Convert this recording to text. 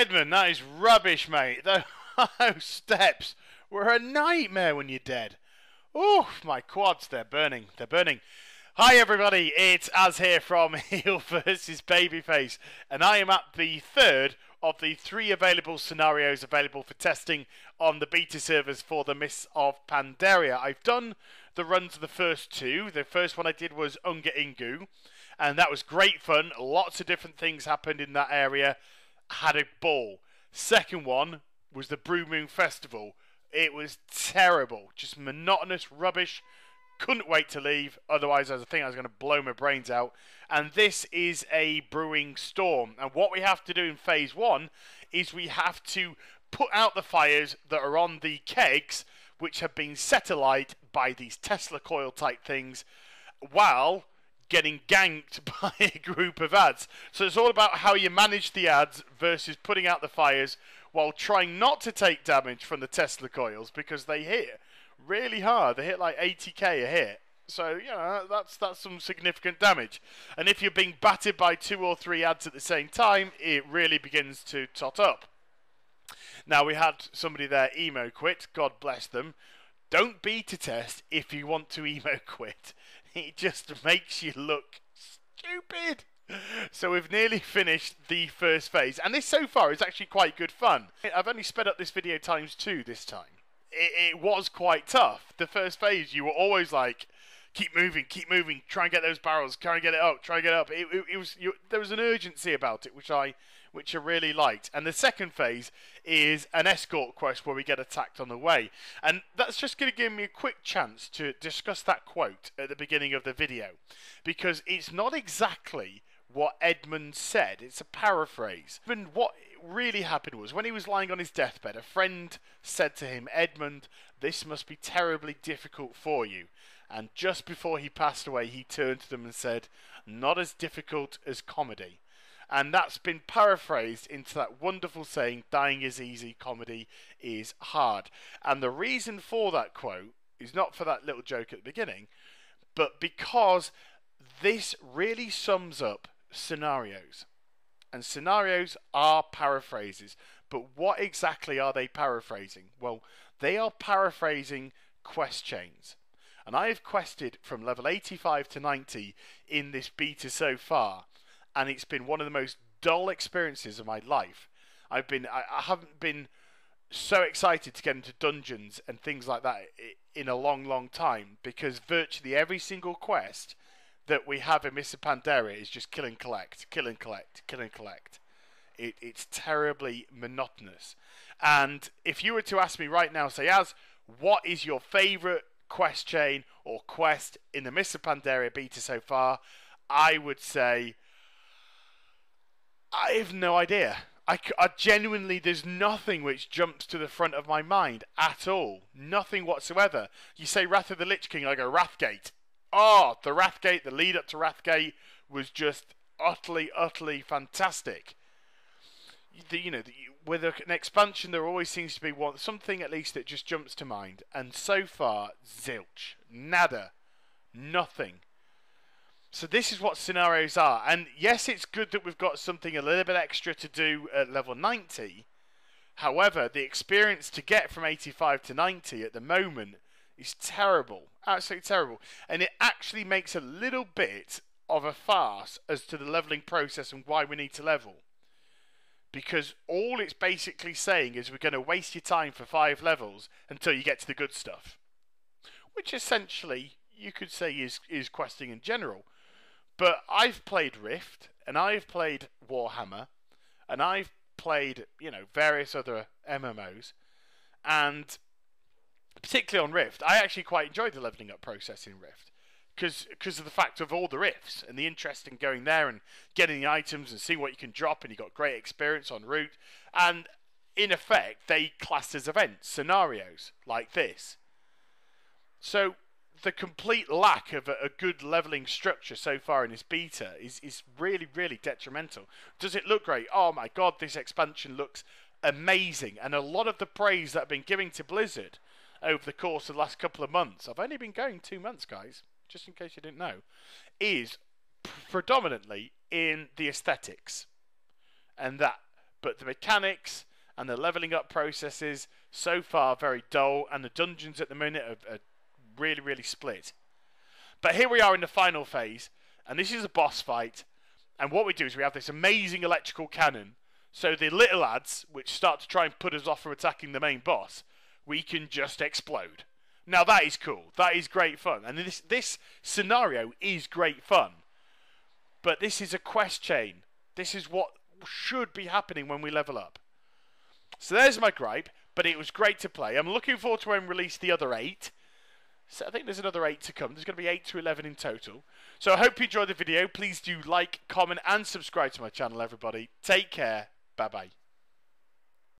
Edmund, that is rubbish, mate. Those steps were a nightmare when you're dead. Oh, my quads, they're burning. They're burning. Hi, everybody. It's Az here from Heel vs. Babyface. And I am at the third of the 3 available scenarios available for testing on the beta servers for the Mists of Pandaria. I've done the runs of the first 2. The first one I did was Unga Ingu. And that was great fun. Lots of different things happened in that area. Had a ball. Second one was the Brewing Festival. It was terrible. Just monotonous rubbish. Couldn't wait to leave. Otherwise, I think I was going to blow my brains out. And this is a brewing storm. And what we have to do in phase 1 is we have to put out the fires that are on the kegs, which have been set alight by these Tesla coil type things, while getting ganked by a group of ads. So it's all about how you manage the ads versus putting out the fires while trying not to take damage from the Tesla coils, because they hit really hard. They hit like 80k a hit. So, you know, that's some significant damage. And if you're being battered by 2 or 3 ads at the same time, it really begins to tot up. Now, we had somebody there emo quit. God bless them. Don't beta test if you want to emo quit. It just makes you look stupid. So we've nearly finished the first phase. And this so far is actually quite good fun. I've only sped up this video ×2 this time. It was quite tough. The first phase, you were always like, keep moving, try and get those barrels, try and get it up, try and get it up. There was an urgency about it, which I really liked. And the second phase is an escort quest where we get attacked on the way. And that's just going to give me a quick chance to discuss that quote at the beginning of the video, because it's not exactly what Edmund said. It's a paraphrase. And what really happened was, when he was lying on his deathbed, a friend said to him, "Edmund, this must be terribly difficult for you." And just before he passed away, he turned to them and said, "Not as difficult as comedy." And that's been paraphrased into that wonderful saying, "Dying is easy, comedy is hard." And the reason for that quote is not for that little joke at the beginning, but because this really sums up scenarios. And scenarios are paraphrases. But what exactly are they paraphrasing? Well, they are paraphrasing quest chains. And I have quested from level 85 to 90 in this beta so far, and it's been one of the most dull experiences of my life. I haven't been so excited to get into dungeons and things like that in a long time, because virtually every single quest that we have in Mr. Pandaria is just kill and collect, kill and collect, kill and collect. It's terribly monotonous. And if you were to ask me right now, say, Az, what is your favourite quest chain or quest in the Mr. Pandaria beta so far, I would say, I have no idea. I genuinely, there's nothing which jumps to the front of my mind at all. Nothing whatsoever. You say Wrath of the Lich King, I go Wrathgate. Oh, the Wrathgate, the lead up to Wrathgate was just utterly fantastic. With an expansion, there always seems to be something at least that just jumps to mind. And so far, zilch, nada, nothing. So this is what scenarios are. And yes, it's good that we've got something a little bit extra to do at level 90. However, the experience to get from 85 to 90 at the moment is terrible. Absolutely terrible. And it actually makes a little bit of a farce as to the leveling process and why we need to level. Because all it's basically saying is we're going to waste your time for 5 levels until you get to the good stuff. Which essentially you could say is questing in general. But I've played Rift, and I've played Warhammer, and I've played, various other MMOs, and particularly on Rift, I actually quite enjoyed the leveling up process in Rift, because of the fact of all the rifts and the interest in going there and getting the items and seeing what you can drop, and you got great experience en route. And in effect, they classed as events, scenarios like this. So the complete lack of a good leveling structure so far in this beta is really detrimental. Does it look great? Oh my god, this expansion looks amazing. And a lot of the praise that I've been giving to Blizzard over the course of the last couple of months, I've only been going 2 months, guys, just in case you didn't know, is predominantly in the aesthetics. And that but the mechanics and the leveling up processes so far very dull, and the dungeons at the minute are really, really split. But here we are in the final phase, and this is a boss fight, and what we do is we have this amazing electrical cannon, so the little lads, which start to try and put us off from attacking the main boss, we can just explode. Now that is cool, that is great fun, and this scenario is great fun, but this is a quest chain. This is what should be happening when we level up. So there's my gripe, but it was great to play. I'm looking forward to when we release the other 8. So I think there's another 8 to come. There's going to be 8 to 11 in total. So I hope you enjoyed the video. Please do like, comment and subscribe to my channel, everybody. Take care. Bye-bye.